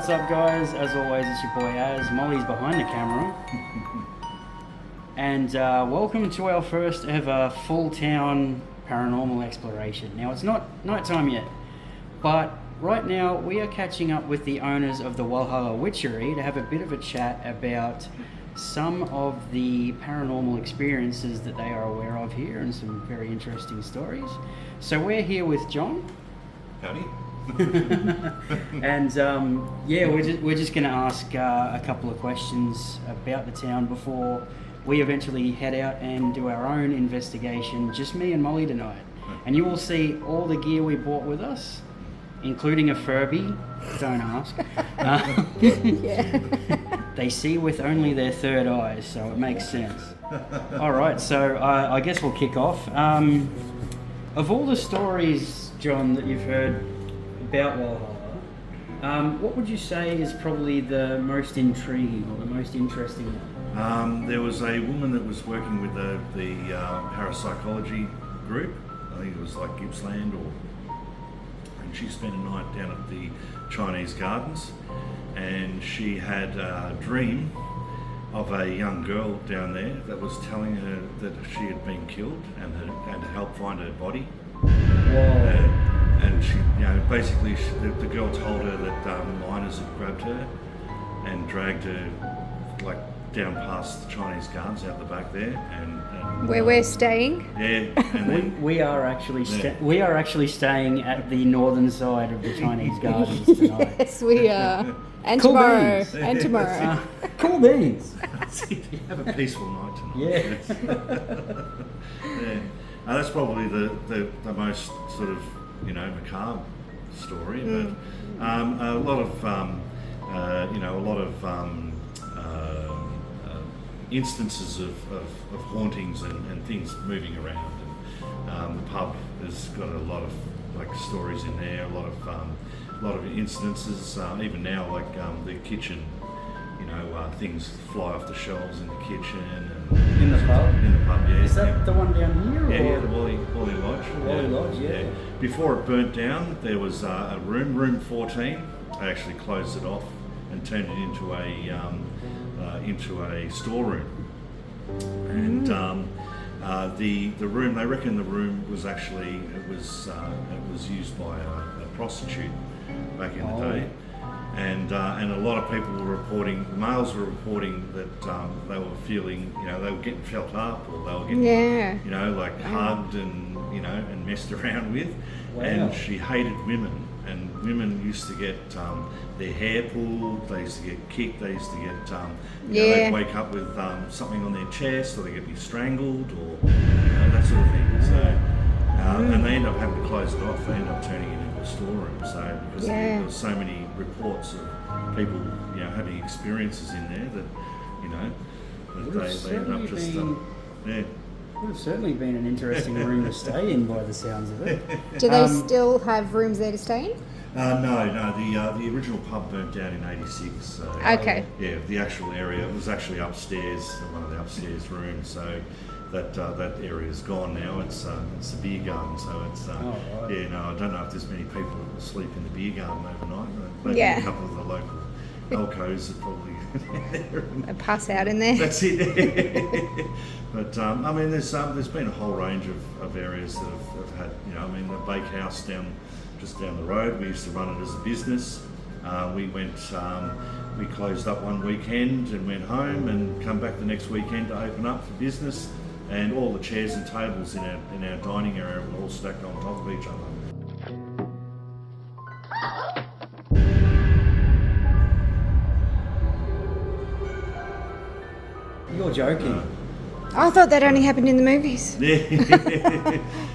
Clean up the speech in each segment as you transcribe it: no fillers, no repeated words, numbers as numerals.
what's up guys? As always, it's your boy Az. Molly's behind the camera. And welcome to our first ever full town paranormal exploration. Now, it's not night time yet, but right now we are catching up with the owners of the Walhalla Witchery to have a bit of a chat about some of the paranormal experiences that they are aware of here and some very interesting stories. So we're here with John. Howdy. And we're just going to ask a couple of questions about the town before we eventually head out and do our own investigation, just me and Molly tonight. And you will see all the gear we brought with us, including a Furby. Don't ask. They see with only their third eye, so it makes sense. All right, so I guess we'll kick off. Of all the stories, John, that you've heard about Walhalla, what would you say is probably the most intriguing or the most interesting one? There was a woman that was working with the parapsychology group. I think it was like Gippsland, and she spent a night down at the Chinese gardens, and she had a dream of a young girl down there that was telling her that she had been killed and to help find her body. And she, basically the girl told her that miners had grabbed her and dragged her like down past the Chinese gardens out the back there, and where we're staying. Yeah, and then we are actually staying at the northern side of the Chinese gardens tonight. Yes, we are. And Cool tomorrow. beans. And tomorrow. Cool beans. have a peaceful night tonight. Yeah. Yeah. That's probably the most sort of macabre story, but a lot of instances of hauntings and things moving around, and the pub has got a lot of stories in there, a lot of instances. Even now, the kitchen, things fly off the shelves in the kitchen. And in the pub? In the pub, yeah. Is that the one down here? Yeah, the Wally Lodge. Wally Lodge, yeah. Before it burnt down, there was a room 14. They actually closed it off and turned it into a storeroom. And the room, they reckon the room was actually it was used by a prostitute back in the day. And a lot of people were reporting, the males were reporting that they were feeling, they were getting felt up, or they were getting, hugged and messed around with. Wow. And she hated women, and women used to get their hair pulled, they used to get kicked, they used to get, they'd wake up with something on their chest, or they get strangled, or that sort of thing. So, and they end up having to close it off. They end up turning it into a storeroom. So because there was so many reports of people, having experiences in there that they end up just Would have certainly been an interesting room to stay in, by the sounds of it. Do they still have rooms there to stay in? No. The original pub burnt down in '86. So, Okay. Yeah, the actual area, it was actually upstairs, one of the upstairs rooms. So that area's gone now. It's the beer garden. So it's right. I don't know if there's many people that will sleep in the beer garden overnight. Maybe a couple of the local alcos are probably there. I pass out in there. That's it. But there's been a whole range of areas that have had, the bakehouse just down the road. We used to run it as a business. We closed up one weekend and went home, and come back the next weekend to open up for business. And all the chairs and tables in our dining area were all stacked on top of each other. You're joking. I thought that only happened in the movies.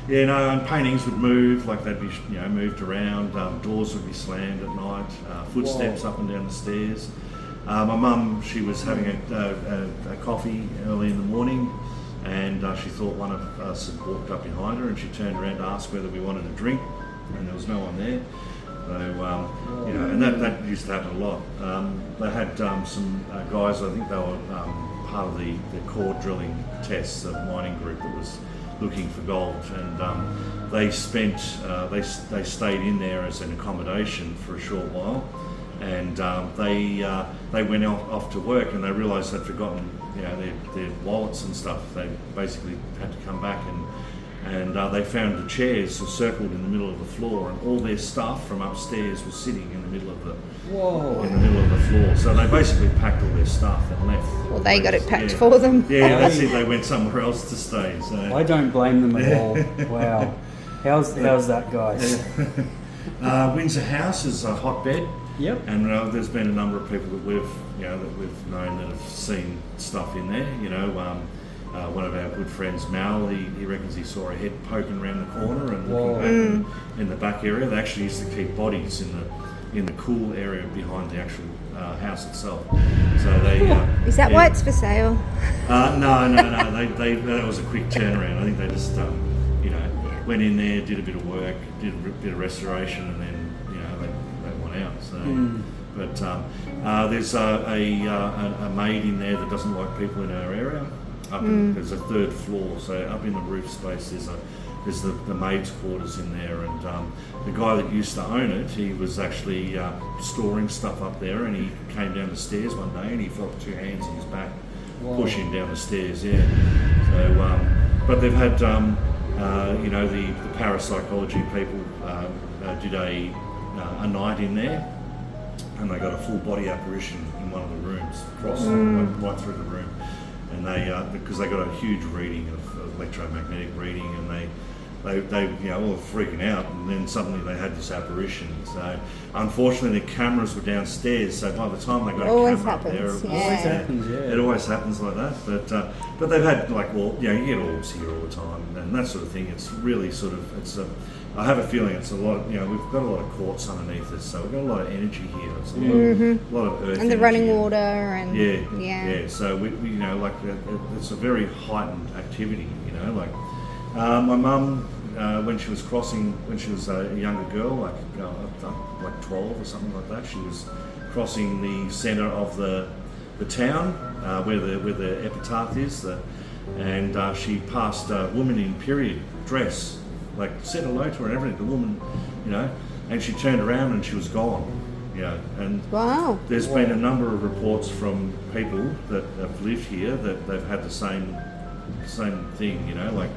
And paintings would move, like they'd be moved around, doors would be slammed at night, footsteps up and down the stairs. My mum, she was having a coffee early in the morning, and she thought one of us had walked up behind her, and she turned around to ask whether we wanted a drink, and there was no one there. So, and that used to happen a lot. They had some guys, I think they were part of the core drilling tests, a mining group that was looking for gold, and they spent they stayed in there as an accommodation for a short while, and they went off to work, and they realised they'd forgotten their wallets and stuff. They basically had to come back, and they found the chairs circled in the middle of the floor, and all their stuff from upstairs was sitting in the middle of the floor. So they basically packed all their stuff and left. Well, they got it packed for them. Yeah, that's it. They went somewhere else to stay. So I don't blame them at all. Wow. How's that, guys? Windsor House is a hotbed. Yep. And there's been a number of people that we've known that have seen stuff in there. One of our good friends, Mal, he reckons he saw a head poking around the corner and looking back in the back area. They actually used to keep bodies in the cool area behind the actual house itself. So they Is that why it's for sale? No. That was a quick turnaround. I think they just went in there, did a bit of work, did a bit of restoration, and then they went out. So, but there's a maid in there that doesn't like people in our area. There's a third floor, so up in the roof space there's the maid's quarters in there, and the guy that used to own it, he was actually storing stuff up there, and he came down the stairs one day and he felt two hands in his back pushing down the stairs. Yeah. So, but they've had the parapsychology people did a night in there, and they got a full body apparition in one of the rooms, right through the room. And they, because they got a huge reading of electromagnetic reading, and they all were freaking out, and then suddenly they had this apparition. So unfortunately the cameras were downstairs, so by the time they got a camera up there, it always happens like that. But they've had you get orbs here all the time and that sort of thing. It's really sort of I have a feeling it's a lot. We've got a lot of quartz underneath us, so we've got a lot of energy here. It's a lot of earth and the running water and yeah. So we it's a very heightened activity. My mum when she was a younger girl, like 12 or something like that, she was crossing the centre of the town where the epitaph is, and she passed a woman in period dress. Like said hello to her and everything, the woman, and she turned around and she was gone, and there's been a number of reports from people that have lived here that they've had the same thing, like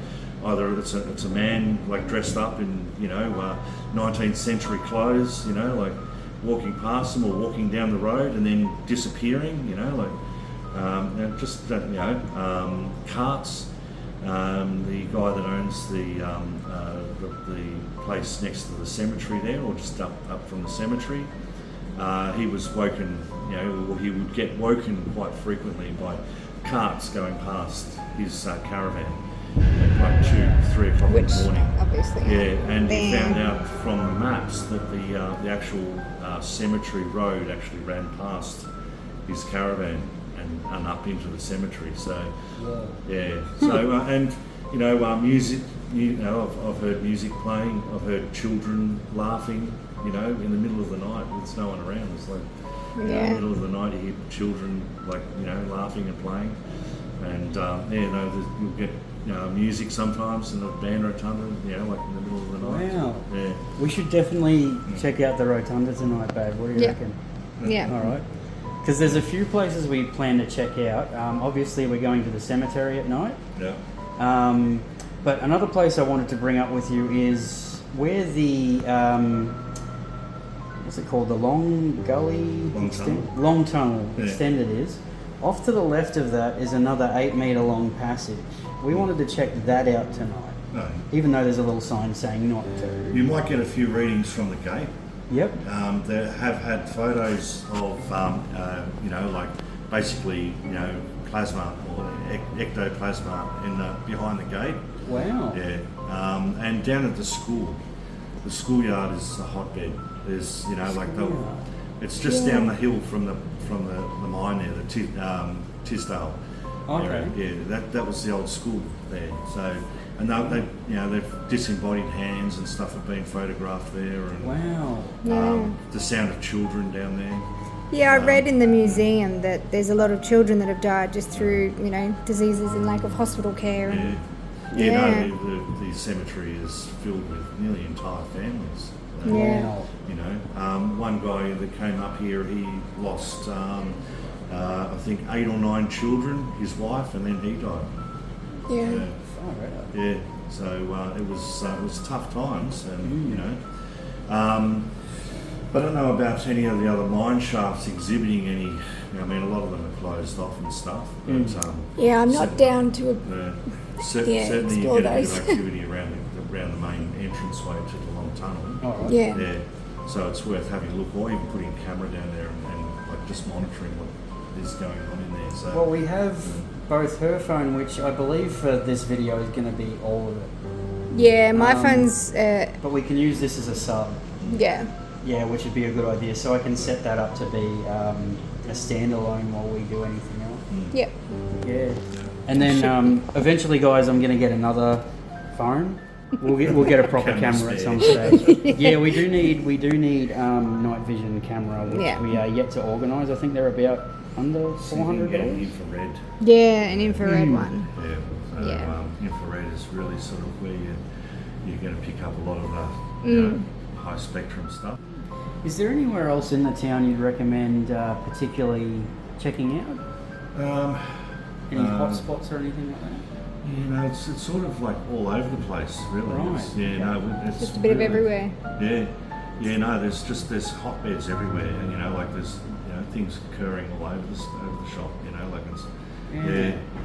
either it's a man like dressed up in 19th century clothes, like walking past them or walking down the road and then disappearing, carts. The guy that owns the place next to the cemetery there, or just up from the cemetery, he was woken, he would get woken quite frequently by carts going past his caravan at like 2-3 o'clock in the morning. Obviously. Yeah, and he found out from the maps that the actual cemetery road actually ran past his caravan and up into the cemetery. So and music, I've heard music playing, I've heard children laughing, in the middle of the night with no one around. It's like in the middle of the night you hear children laughing and playing, and you'll get music sometimes in the band rotunda, like in the middle of the night. Wow. Yeah. We should definitely check out the rotunda tonight, babe. What do you reckon? Yeah. All right. Because there's a few places we plan to check out. Obviously, we're going to the cemetery at night. Yeah. But another place I wanted to bring up with you is where the what's it called? The Long Tunnel extended is. Off to the left of that is another 8-meter long passage. We wanted to check that out tonight. No. Even though there's a little sign saying not to. You might get a few readings from the gate. Yep. They have had photos of, basically, plasma or ectoplasma behind the gate. Wow. Yeah. And down at the schoolyard is a hotbed. There's, it's just down the hill from the mine there, the Tisdale. Okay. Area. Yeah, that was the old school there. So, and they've disembodied hands and stuff have been photographed there, and wow. The sound of children down there. Yeah, I read in the museum that there's a lot of children that have died just through, diseases and lack of hospital care. And, the cemetery is filled with nearly entire families. Yeah. Wow. You know, one guy that came up here, he lost, I think 8 or 9 children, his wife, and then he died. Yeah. Yeah. Far out. Yeah, so it was tough times, and you know, I don't know about any of the other mine shafts exhibiting any. I mean, a lot of them are closed off and stuff. But, Yeah, I'm not down to a. certainly you explore get a bit those. of activity around the main entranceway to the long tunnel. All right. Yeah. Yeah, so it's worth having a look, or even putting a camera down there and like just monitoring what is going on in there. So Well, we have both her phone, which I believe for this video is going to be all of it. Yeah, my phone's. But we can use this as a sub. Yeah. Yeah, which would be a good idea. So I can set that up to be a standalone while we do anything else. Yep. Yeah. And then eventually, guys, I'm going to get another phone. We'll get a proper camera at some stage. Yeah, we do need night vision camera, which we are yet to organise. I think they're about under $400. Infrared. Yeah, an infrared one. Yeah. So, Yeah. infrared is really sort of where you're going to pick up a lot of the you know, high spectrum stuff. Is there anywhere else in the town you'd recommend particularly checking out? Any hot spots or anything like that? You know, it's sort of like all over the place, really. Right. It's Just a bit of everywhere. Yeah, no, there's hotbeds everywhere, and you know, like there's things occurring all over the shop. You know, like it's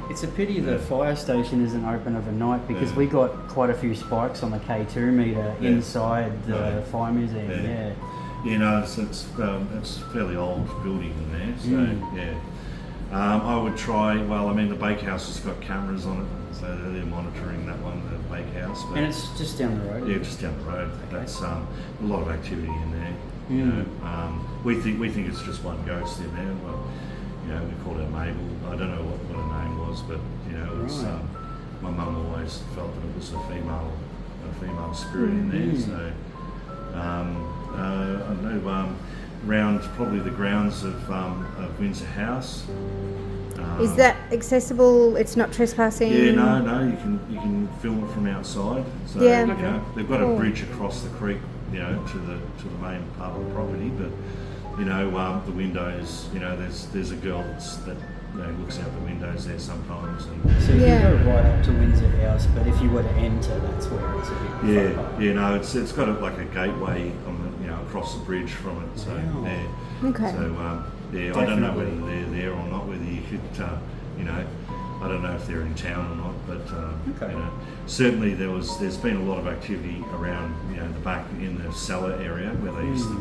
It's a pity the fire station isn't open overnight because we got quite a few spikes on the K2 meter inside the fire museum. Yeah. You know, it's a fairly old building in there, so yeah. I would try. Well, I mean, the bakehouse has got cameras on it, so they're monitoring that one, the bakehouse. And it's just down the road. Yeah, just down the road. Okay. That's a lot of activity in there. You know, we think it's just one ghost in there. Well, you know, we called her Mabel. I don't know what her name was, but you know, it's, my mum always felt that it was a female spirit in there. So I know around probably the grounds of Windsor House. Is that accessible? It's not trespassing? Yeah, no, you can film it from outside. So Yeah. you know, they've got a bridge across the creek, you know, to the main part of the property. But you know, the windows, you know, there's a girl that you know, looks out the windows there sometimes. And So you can go right up to Windsor House, but if you were to enter, that's where it's a bit far apart. no, it's got like a gateway on the across the bridge from it. So Okay. So I don't know whether they're there or not. Whether you could, you know, I don't know if they're in town or not. But you know, certainly there's been a lot of activity around the back in the cellar area where they used to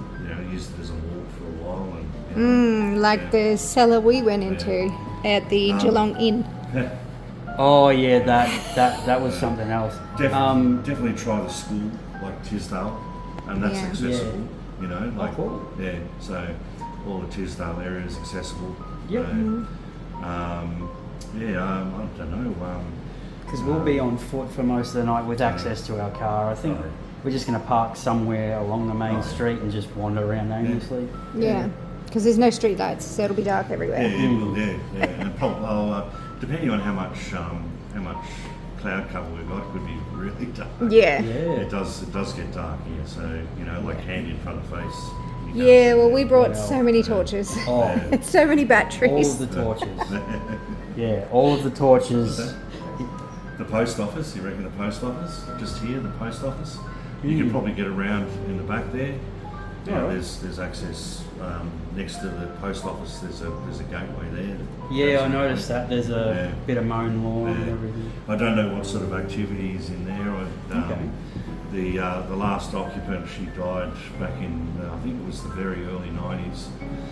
use it as a walk for a while. And like the cellar we went into at the Geelong Inn. Oh yeah, that was something else. Definitely try the school like Tisdale, and that's accessible. You know, like cool. so all the Tisdale area is accessible. Yep. I don't know. Because we'll be on foot for most of the night with access to our car. I think we're just going to park somewhere along the main street and just wander around aimlessly. Yeah, because there's no street lights, so it'll be dark everywhere. And probably, depending on how much cloud cover we've got, it could be really dark. Yeah. It does get dark here, so like hand in front of face. Yeah, well, we brought so many torches. So many batteries. All of the torches. All of the torches. The post office, you reckon the post office? Just here, the post office? You can probably get around in the back there. There's access next to the post office. There's a gateway there. Yeah, I noticed that. There's a bit of mown lawn and everything. I don't know what sort of activities in there. The last occupant, she died back in I think it was the very early 90s.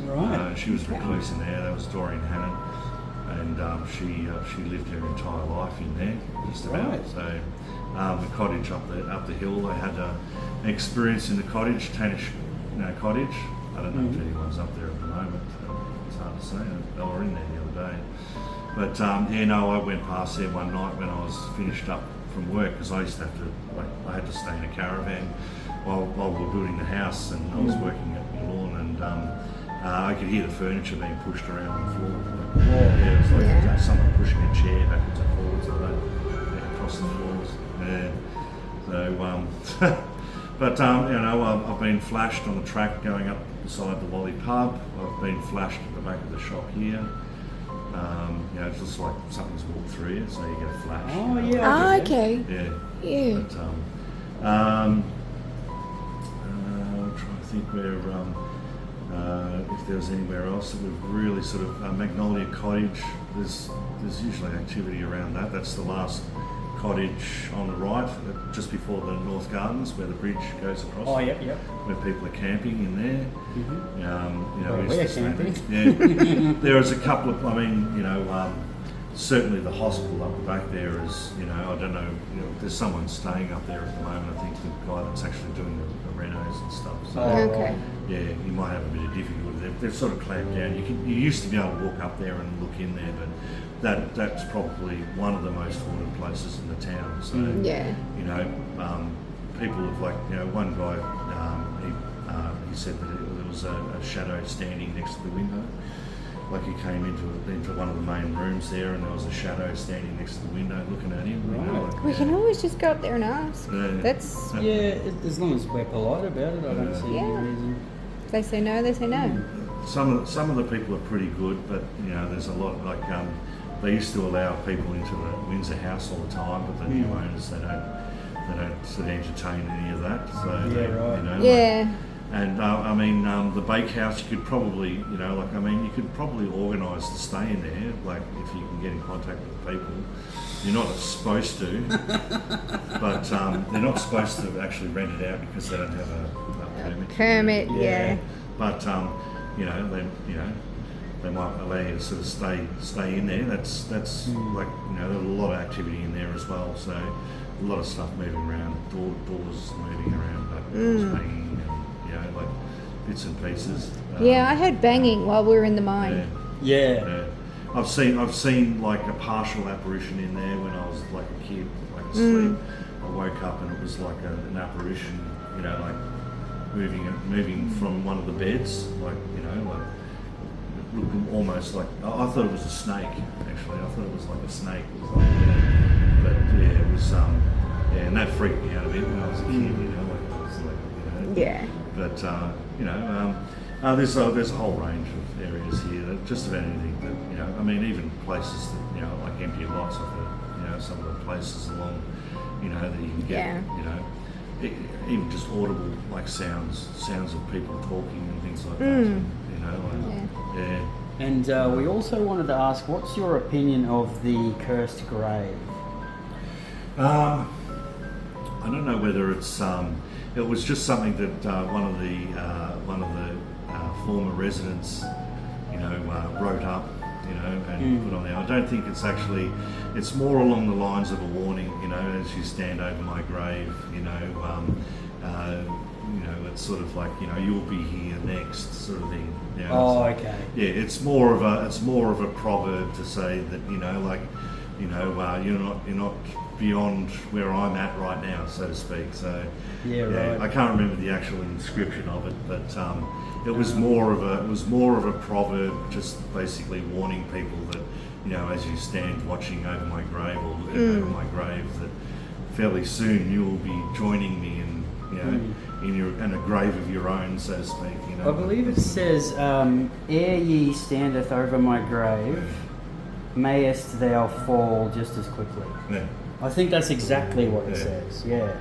Right. She was recluse in there. That was Doreen Hannon, and she lived her entire life in there, just about. Right. So the cottage up the hill, they had an experience in the cottage, Tanish cottage. I don't know if anyone's up there at the moment. It's hard to say. They were in there the other day. But I went past there one night when I was finished up from work, because I used to have to, I had to stay in a caravan while we were building the house, and I was working at the lawn, and I could hear the furniture being pushed around on the floor. It was like someone pushing a chair backwards and forwards across the floors. So But I've been flashed on the track going up beside the Wally pub. I've been flashed at the back of the shop here. It's just like something's walked through you, so you get a flash. Oh yeah. Okay. Yeah. Yeah. But, I'm trying to think where if there was anywhere else that would really sort of Magnolia Cottage. There's usually activity around that. That's the last cottage on the right, just before the North Gardens, where the bridge goes across. Oh, yep. Where people are camping in there. Mm-hmm. We used to We're camping. Yeah, there is a couple of. Certainly the hospital up the back there is. I don't know. There's someone staying up there at the moment. I think the guy that's actually doing the renos and stuff. So Okay. yeah, you might have a bit of difficulty. They've sort of clamped down. You used to be able to walk up there and look in there, but that's probably one of the most haunted places in the town. So Yeah. people have one guy he said that there was a shadow standing next to the window. Like he came into one of the main rooms there, and there was a shadow standing next to the window looking at him. Right. We can always just go up there and ask. Yeah. That's Yeah, as long as we're polite about it, I don't see any Yeah. reason. if they say no, they say no. Some of the people are pretty good, but there's a lot they used to allow people into the Windsor House all the time, but the new owners they don't sort of entertain any of that. So right. Yeah. And the bakehouse, you could probably, you could probably organise to stay in there, like if you can get in contact with people. You're not supposed to, but they're not supposed to actually rent it out because they don't have a permit. Permit, yeah. But they might allow you to sort of stay in there. That's there's a lot of activity in there as well. So a lot of stuff moving around, doors moving around, doors banging. Like bits and pieces. Yeah, I heard banging while we were in the mine. Yeah. I've seen like a partial apparition in there when I was like a kid, like asleep. I woke up and it was like an apparition, like moving from one of the beds, like looking almost like I thought it was a snake. Actually, I thought it was like a snake. It was like, but yeah, it was and that freaked me out a bit when I was a kid. Like I was like, Yeah. But there's a whole range of areas here. That just about anything that even places that like empty lots of it. Some of the places along, that you can get. Even just audible like sounds of people talking and things like that. And we also wanted to ask, what's your opinion of the cursed grave? I don't know whether it's. It was just something that one of the former residents, wrote up, and put on there. I don't think it's actually. It's more along the lines of a warning, as you stand over my grave, it's sort of like you'll be here next, sort of thing. Okay. Yeah, it's more of a proverb to say that you're not beyond where I'm at right now, so to speak. So right. I can't remember the actual inscription of it, but it was more of a proverb, just basically warning people that as you stand watching over my grave or looking over my grave, that fairly soon you will be joining me in a grave of your own, so to speak. I believe it says, "Ere ye standeth over my grave, mayest thou fall just as quickly." Yeah. I think that's exactly what it says. Yeah.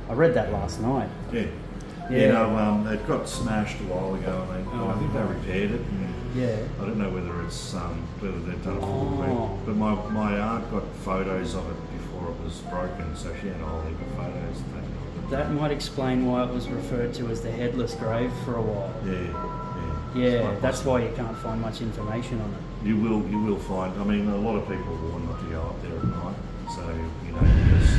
I read that last night. Yeah. Yeah. It got smashed a while ago, and I think they repaired it. And I don't know whether it's whether they've done a full repair, but my aunt got photos of it before it was broken, so she had a whole heap of photos taken of it. That might explain why it was referred to as the headless grave for a while. Yeah, that's why you can't find much information on it. You will find. A lot of people warn not to go up there at night. So because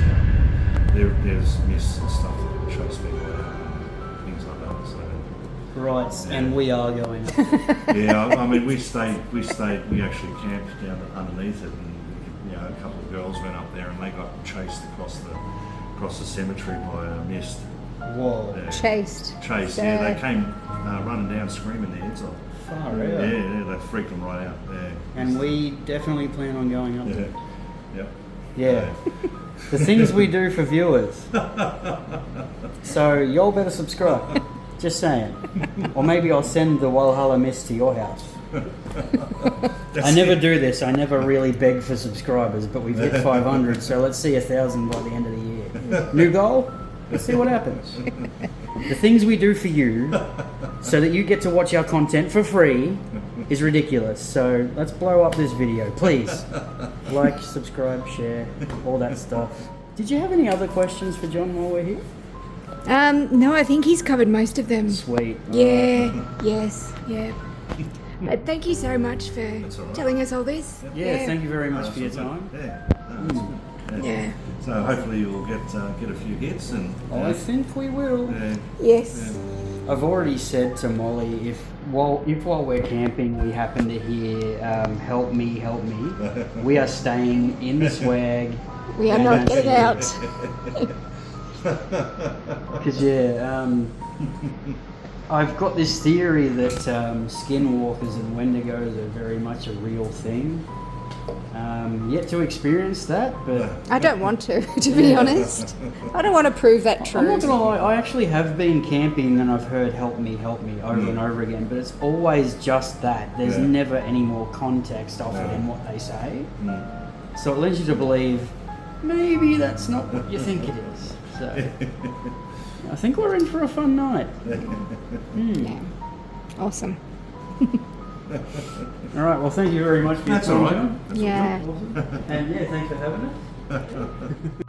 there's mists and stuff that will chase people out and things like that. So right, and we are going. we actually camped down underneath it, and a couple of girls went up there and they got chased across the cemetery by a mist. Whoa! Chased. So they came running down, screaming their heads off. Far out. Yeah, they freaked them right out. Yeah. And we definitely plan on going up there. Yep. Yeah. The things we do for viewers. So y'all better subscribe. Just saying. Or maybe I'll send the Walhalla mist to your house. I never do this. I never really beg for subscribers, but we've hit 500, so let's see 1,000 by the end of the year. New goal? Let's see what happens. The things we do for you, so that you get to watch our content for free, is ridiculous. So let's blow up this video, please. Like, subscribe, share, all that stuff. Did you have any other questions for John while we're here? No, I think he's covered most of them. Sweet. Yeah, yes, yeah. Thank you so much for That's all right. telling us all this. Yeah, thank you very much for your time. Yeah. No, that's good. Yeah. So hopefully you'll get a few hits and. I think we will. Yes. I've already said to Molly, if while we're camping we happen to hear "Help me, help me," we are staying in the swag. We are not getting out. Because I've got this theory that skinwalkers and wendigos are very much a real thing. Yet to experience that, but I don't want to be honest. I don't want to prove that true. I'm not gonna lie, I actually have been camping and I've heard help me over and over again, but it's always just that. There's never any more context offered in what they say. So it leads you to believe maybe that's not what you think it is. So I think we're in for a fun night. Yeah. Awesome. All right, well thank you very much for your That's time, all right. John. That's all Yeah. Awesome. And yeah, thanks for having us.